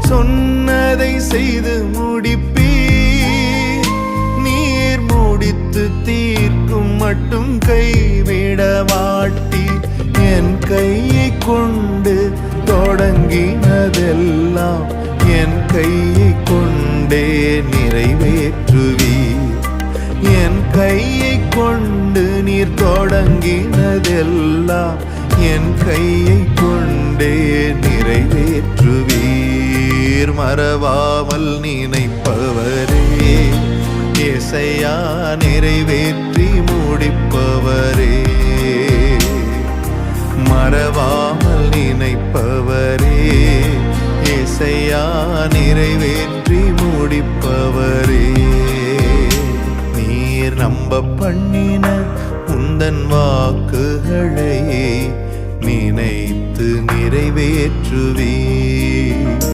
சொன்னதை செய்து முடிப்பீர். நீர் முடித்து தீர்க்கும் மட்டும் கைவிட மாட்டீர். என் கையை கொண்டு தொடங்கினதெல்லாம் என் கையை கொண்டே நிறைவேற்றுவீர். என் கையை கொண்டு நீர் தொடங்கினதெல்லாம் என் கையை கொண்டே நிறைவேற்றுவீர். மறவாமல் நினைப்பவரே, இசையா நிறைவேற்றி முடிப்பவரே. மறவாமல் நினைப்பவரே, இசையா நிறைவேற்றி முடிப்பவரே. நீர் நம்ப பண்ணின உந்தன் வாக்குகளை நினைத்து நிறைவேற்றுவீர்.